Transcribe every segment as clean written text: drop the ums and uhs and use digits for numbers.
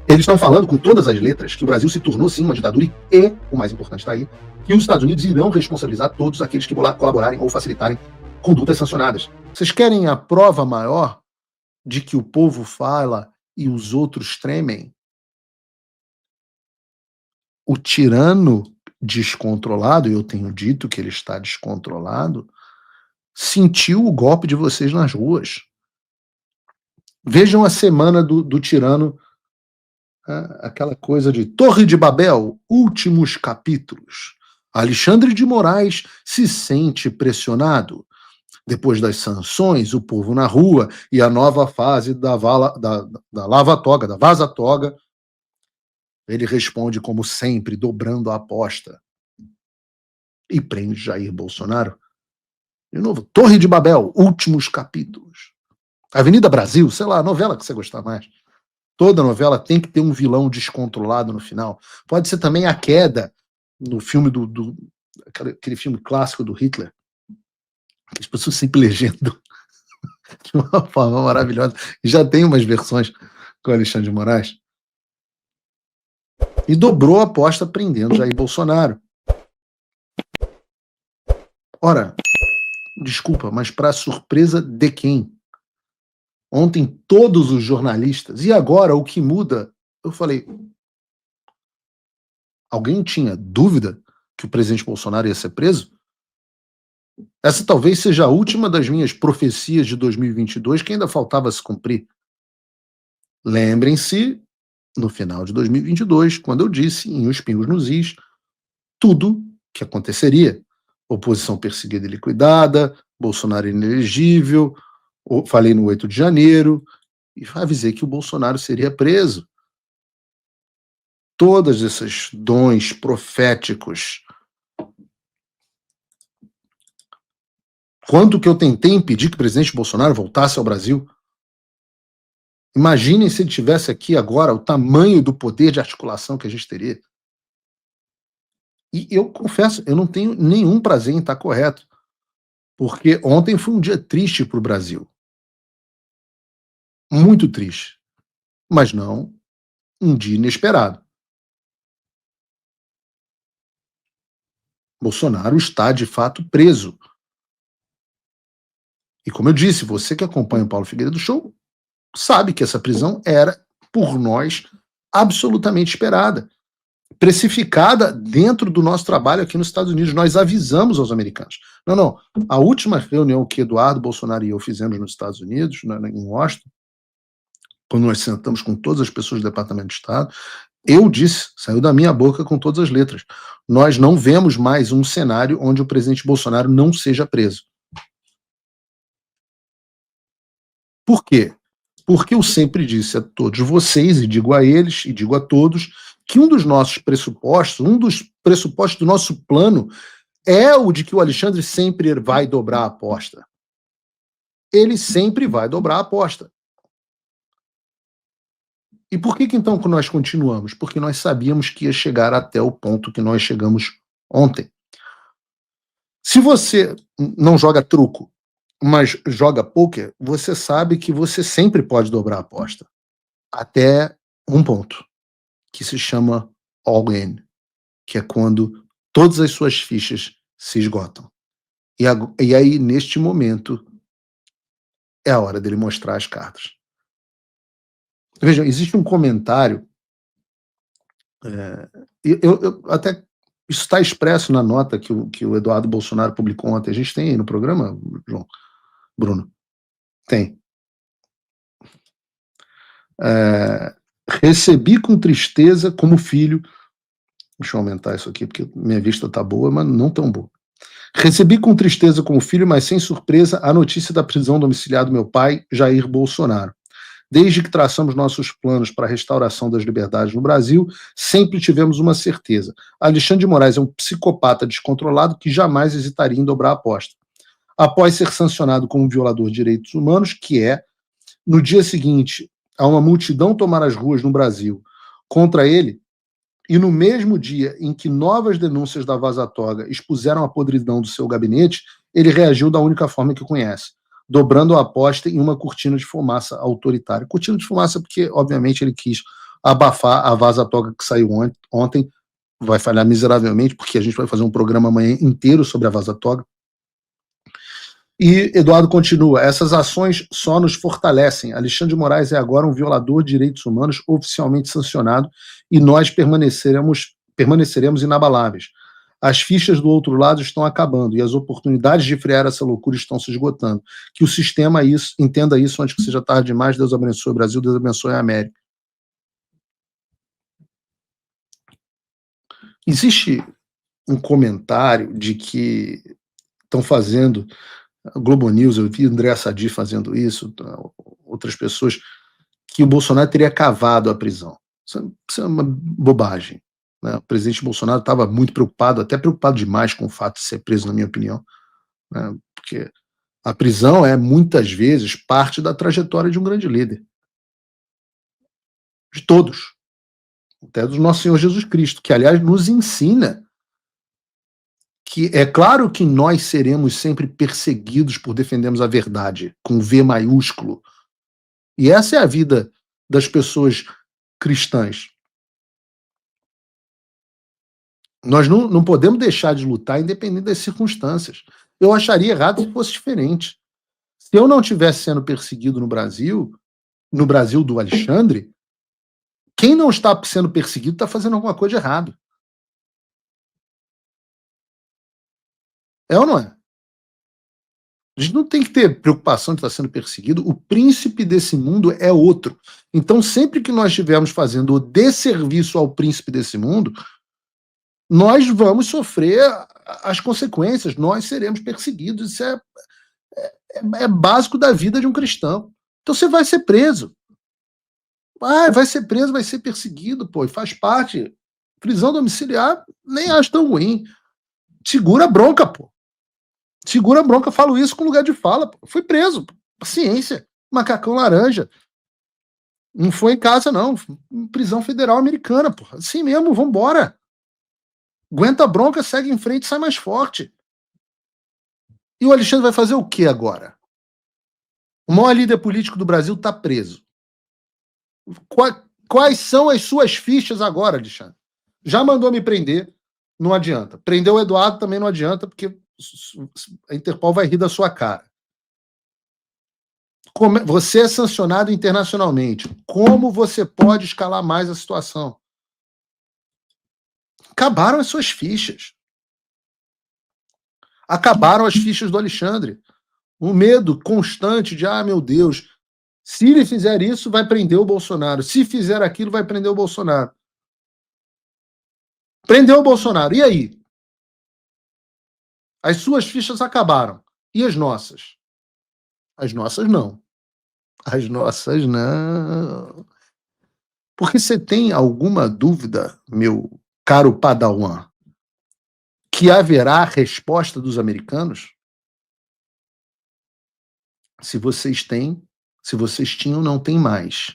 Eles estão falando com todas as letras que o Brasil se tornou sim uma ditadura e, o mais importante está aí, que os Estados Unidos irão responsabilizar todos aqueles que colaborarem ou facilitarem condutas sancionadas. Vocês querem a prova maior de que o povo fala e os outros tremem? O tirano descontrolado, e eu tenho dito que ele está descontrolado, sentiu o golpe de vocês nas ruas. Vejam a semana do tirano, aquela coisa de Torre de Babel, últimos capítulos. Alexandre de Moraes se sente pressionado. Depois das sanções, o povo na rua e a nova fase da lava-toga, da vaza-toga, ele responde, como sempre, dobrando a aposta. E prende Jair Bolsonaro. De novo, Torre de Babel, últimos capítulos. Avenida Brasil, sei lá, a novela que você gostar mais. Toda novela tem que ter um vilão descontrolado no final. Pode ser também A Queda, no filme aquele filme clássico do Hitler. As pessoas sempre legendam de uma forma maravilhosa. Já tem umas versões com o Alexandre de Moraes. E dobrou a aposta prendendo Jair Bolsonaro. Ora, desculpa, mas para surpresa de quem? Ontem todos os jornalistas, e agora o que muda? Eu falei, alguém tinha dúvida que o presidente Bolsonaro ia ser preso? Essa talvez seja a última das minhas profecias de 2022 que ainda faltava se cumprir. Lembrem-se, no final de 2022, quando eu disse, em Os Pingos nos Is, tudo que aconteceria. Oposição perseguida e liquidada, Bolsonaro inelegível, falei no 8 de janeiro, e avisei que o Bolsonaro seria preso. Todos esses dons proféticos. Quanto que eu tentei impedir que o presidente Bolsonaro voltasse ao Brasil? Imaginem se ele tivesse aqui agora o tamanho do poder de articulação que a gente teria. E eu confesso, eu não tenho nenhum prazer em estar correto, porque ontem foi um dia triste para o Brasil. Muito triste. Mas não um dia inesperado. Bolsonaro está, de fato, preso. E como eu disse, você que acompanha o Paulo Figueiredo Show sabe que essa prisão era, por nós, absolutamente esperada. Precificada dentro do nosso trabalho aqui nos Estados Unidos. Nós avisamos aos americanos. Não. A última reunião que Eduardo Bolsonaro e eu fizemos nos Estados Unidos, em Washington, quando nós sentamos com todas as pessoas do Departamento de Estado, eu disse, saiu da minha boca com todas as letras, nós não vemos mais um cenário onde o presidente Bolsonaro não seja preso. Por quê? Porque eu sempre disse a todos vocês, e digo a eles, e digo a todos, que um dos nossos pressupostos, um dos pressupostos do nosso plano é o de que o Alexandre sempre vai dobrar a aposta. Ele sempre vai dobrar a aposta. E por que então que nós continuamos? Porque nós sabíamos que ia chegar até o ponto que nós chegamos ontem. Se você não joga truco, mas joga pôquer, você sabe que você sempre pode dobrar a aposta. Até um ponto, que se chama all-in, que é quando todas as suas fichas se esgotam. E aí, neste momento, é a hora dele mostrar as cartas. Vejam, existe um comentário, eu até isso está expresso na nota que o Eduardo Bolsonaro publicou ontem. A gente tem aí no programa, Bruno? Tem. Recebi com tristeza como filho. Deixa eu aumentar isso aqui, porque minha vista está boa, mas não tão boa. Recebi com tristeza como filho, mas sem surpresa, a notícia da prisão domiciliar do meu pai, Jair Bolsonaro. Desde que traçamos nossos planos para a restauração das liberdades no Brasil, sempre tivemos uma certeza. Alexandre de Moraes é um psicopata descontrolado que jamais hesitaria em dobrar a aposta. Após ser sancionado como violador de direitos humanos, que é, no dia seguinte, a uma multidão tomar as ruas no Brasil contra ele, e no mesmo dia em que novas denúncias da vaza-toga expuseram a podridão do seu gabinete, ele reagiu da única forma que conhece, dobrando a aposta em uma cortina de fumaça autoritária. Cortina de fumaça porque, obviamente, ele quis abafar a vaza-toga que saiu ontem, vai falhar miseravelmente, porque a gente vai fazer um programa amanhã inteiro sobre a vaza-toga. E Eduardo continua: essas ações só nos fortalecem. Alexandre de Moraes é agora um violador de direitos humanos oficialmente sancionado e nós permaneceremos inabaláveis. As fichas do outro lado estão acabando e as oportunidades de frear essa loucura estão se esgotando. Que o sistema entenda isso antes que seja tarde demais. Deus abençoe o Brasil, Deus abençoe a América. Existe um comentário de que estão fazendo, Globo News, eu vi André Sadi fazendo isso, outras pessoas, que o Bolsonaro teria cavado a prisão. Isso é uma bobagem. Né? O presidente Bolsonaro estava muito preocupado, até preocupado demais com o fato de ser preso, na minha opinião, né? Porque a prisão é, muitas vezes, parte da trajetória de um grande líder. De todos. Até do nosso Senhor Jesus Cristo, que, aliás, nos ensina que é claro que nós seremos sempre perseguidos por defendermos a verdade, com V maiúsculo. E essa é a vida das pessoas cristãs. Nós não podemos deixar de lutar independente das circunstâncias. Eu acharia errado se fosse diferente. Se eu não estivesse sendo perseguido no Brasil do Alexandre, quem não está sendo perseguido está fazendo alguma coisa de errado. É ou não é? A gente não tem que ter preocupação de estar sendo perseguido. O príncipe desse mundo é outro. Então, sempre que nós estivermos fazendo o desserviço ao príncipe desse mundo, nós vamos sofrer as consequências. Nós seremos perseguidos. Isso é básico da vida de um cristão. Então, você vai ser preso. Vai ser preso, vai ser perseguido, pô, faz parte. Prisão domiciliar, nem acho tão ruim. Segura a bronca, pô. Segura a bronca, falo isso com lugar de fala. Pô. Fui preso, pô. Paciência. Macacão laranja. Não foi em casa, não. Prisão federal americana, pô. Assim mesmo, vambora. Aguenta a bronca, segue em frente, sai mais forte. E o Alexandre vai fazer o que agora? O maior líder político do Brasil está preso. Quais são as suas fichas agora, Alexandre? Já mandou me prender, não adianta. Prendeu o Eduardo também não adianta, porque a Interpol vai rir da sua cara. Você é sancionado internacionalmente. Como você pode escalar mais a situação? Acabaram as suas fichas. Acabaram as fichas do Alexandre. O medo constante de, meu Deus, se ele fizer isso, vai prender o Bolsonaro. Se fizer aquilo, vai prender o Bolsonaro. Prendeu o Bolsonaro. E aí? As suas fichas acabaram. E as nossas? As nossas não. As nossas não. Porque você tem alguma dúvida, meu caro Padawan, que haverá resposta dos americanos? Se vocês tinham, não tem mais.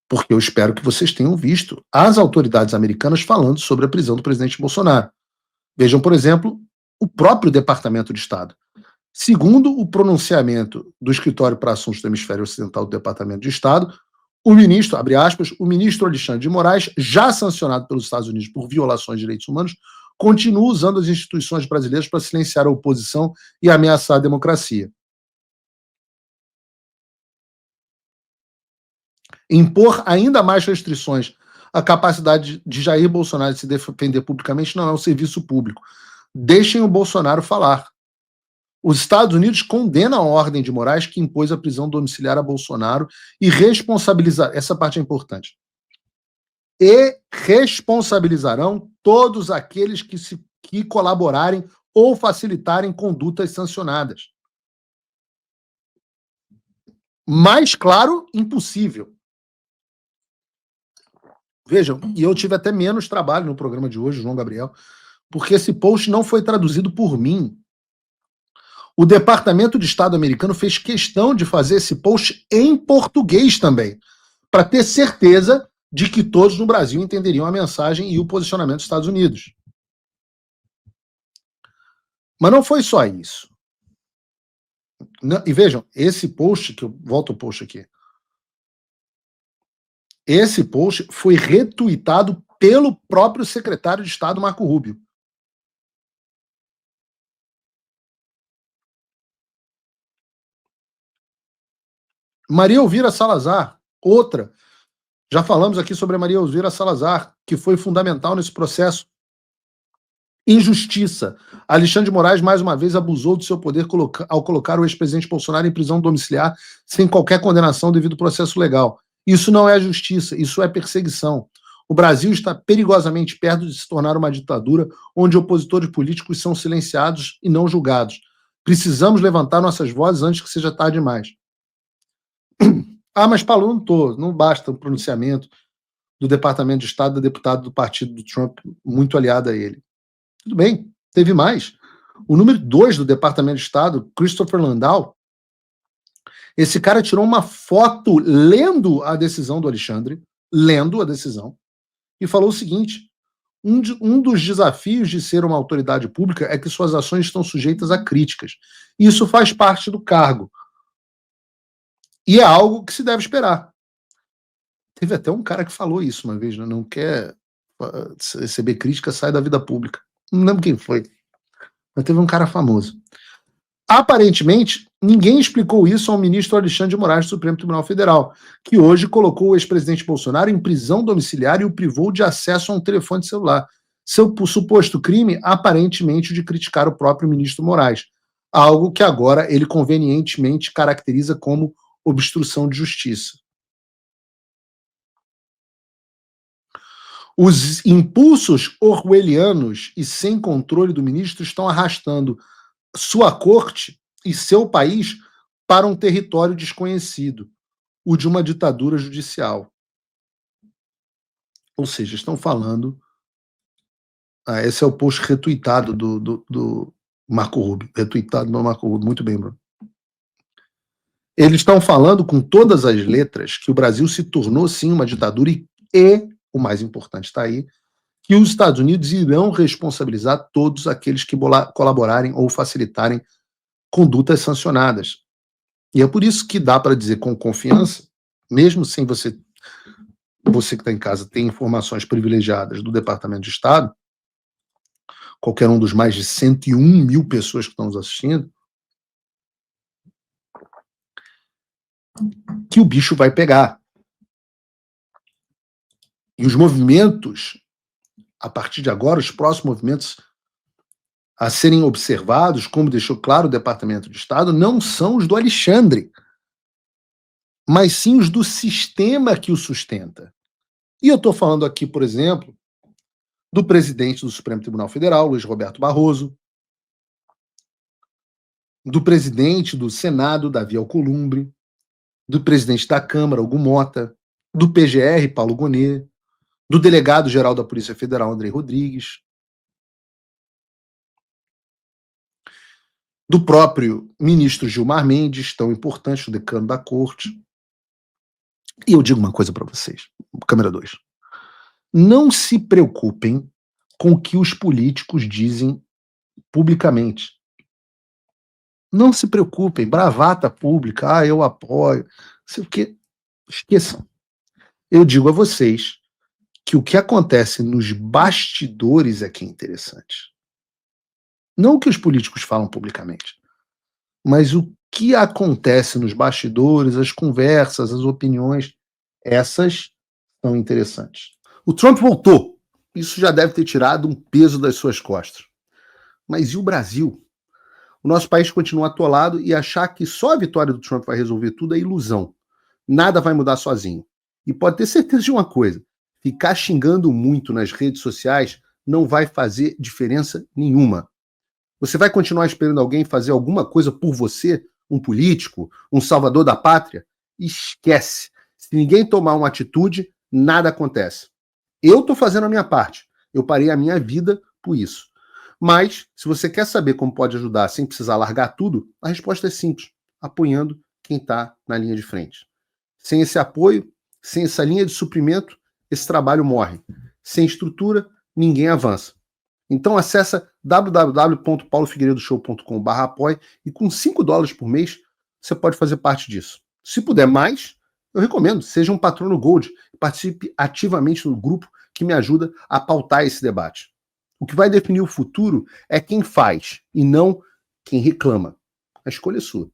Porque eu espero que vocês tenham visto as autoridades americanas falando sobre a prisão do presidente Bolsonaro. Vejam, por exemplo, o próprio Departamento de Estado. Segundo o pronunciamento do Escritório para Assuntos do Hemisfério Ocidental do Departamento de Estado, o ministro, abre aspas, o ministro Alexandre de Moraes, já sancionado pelos Estados Unidos por violações de direitos humanos, continua usando as instituições brasileiras para silenciar a oposição e ameaçar a democracia. Impor ainda mais restrições à capacidade de Jair Bolsonaro de se defender publicamente não é um serviço público. Deixem o Bolsonaro falar. Os Estados Unidos condenam a ordem de Moraes que impôs a prisão domiciliar a Bolsonaro e responsabilizar, essa parte é importante, e responsabilizarão todos aqueles que colaborarem ou facilitarem condutas sancionadas. Mais claro, impossível. Vejam, e eu tive até menos trabalho no programa de hoje, João Gabriel, porque esse post não foi traduzido por mim. O Departamento de Estado americano fez questão de fazer esse post em português também, para ter certeza de que todos no Brasil entenderiam a mensagem e o posicionamento dos Estados Unidos. Mas não foi só isso. E vejam, esse post, que eu volto ao post aqui, Esse post foi retuitado pelo próprio secretário de Estado, Marco Rubio. Maria Elvira Salazar, outra. Já falamos aqui sobre a Maria Elvira Salazar, que foi fundamental nesse processo. Injustiça. Alexandre de Moraes, mais uma vez, abusou do seu poder ao colocar o ex-presidente Bolsonaro em prisão domiciliar sem qualquer condenação devido ao processo legal. Isso não é justiça, isso é perseguição. O Brasil está perigosamente perto de se tornar uma ditadura onde opositores políticos são silenciados e não julgados. Precisamos levantar nossas vozes antes que seja tarde demais. Ah, mas Paulo, não basta o pronunciamento do Departamento de Estado da deputada do partido do Trump, muito aliada a ele. Tudo bem, teve mais. O número 2 do Departamento de Estado, Christopher Landau, esse cara tirou uma foto lendo a decisão do Alexandre, lendo a decisão, e falou o seguinte: um dos desafios de ser uma autoridade pública é que suas ações estão sujeitas a críticas. Isso faz parte do cargo. E é algo que se deve esperar. Teve até um cara que falou isso uma vez, né? Não quer receber crítica, sai da vida pública. Não lembro quem foi, mas teve um cara famoso. Aparentemente, ninguém explicou isso ao ministro Alexandre de Moraes do Supremo Tribunal Federal, que hoje colocou o ex-presidente Bolsonaro em prisão domiciliar e o privou de acesso a um telefone celular. Seu suposto crime, aparentemente, de criticar o próprio ministro Moraes, algo que agora ele convenientemente caracteriza como obstrução de justiça. Os impulsos orwellianos e sem controle do ministro estão arrastando sua corte e seu país para um território desconhecido, o de uma ditadura judicial. Ou seja, estão falando... esse é o post retuitado do Marco Rubio. Retuitado do Marco Rubio. Muito bem, Bruno. Eles estão falando com todas as letras que o Brasil se tornou, sim, uma ditadura e o mais importante está aí, que os Estados Unidos irão responsabilizar todos aqueles que colaborarem ou facilitarem condutas sancionadas. E é por isso que dá para dizer com confiança, mesmo sem você que está em casa ter informações privilegiadas do Departamento de Estado, qualquer um dos mais de 101 mil pessoas que estão nos assistindo, que o bicho vai pegar. E os movimentos, a partir de agora, os próximos movimentos a serem observados, como deixou claro o Departamento de Estado, não são os do Alexandre, mas sim os do sistema que o sustenta. E eu estou falando aqui, por exemplo, do presidente do Supremo Tribunal Federal, Luiz Roberto Barroso, do presidente do Senado, Davi Alcolumbre, do presidente da Câmara, Hugo Mota, do PGR, Paulo Gonet, do delegado-geral da Polícia Federal, Andrei Rodrigues, do próprio ministro Gilmar Mendes, tão importante, o decano da corte. E eu digo uma coisa para vocês, câmera 2. Não se preocupem com o que os políticos dizem publicamente. Não se preocupem, bravata pública, eu apoio, sei o quê. Esqueçam. Eu digo a vocês que o que acontece nos bastidores é que é interessante. Não o que os políticos falam publicamente, mas o que acontece nos bastidores, as conversas, as opiniões, essas são interessantes. O Trump voltou. Isso já deve ter tirado um peso das suas costas. Mas e o Brasil? O nosso país continua atolado e achar que só a vitória do Trump vai resolver tudo é ilusão. Nada vai mudar sozinho. E pode ter certeza de uma coisa: ficar xingando muito nas redes sociais não vai fazer diferença nenhuma. Você vai continuar esperando alguém fazer alguma coisa por você? Um político? Um salvador da pátria? Esquece. Se ninguém tomar uma atitude, nada acontece. Eu estou fazendo a minha parte. Eu parei a minha vida por isso. Mas, se você quer saber como pode ajudar sem precisar largar tudo, a resposta é simples: apoiando quem está na linha de frente. Sem esse apoio, sem essa linha de suprimento, esse trabalho morre. Sem estrutura, ninguém avança. Então acessa www.paulofigueiredoshow.com/apoie e com $5 por mês você pode fazer parte disso. Se puder mais, eu recomendo, seja um patrono Gold. participe ativamente no grupo que me ajuda a pautar esse debate. O que vai definir o futuro é quem faz e não quem reclama. A escolha é sua.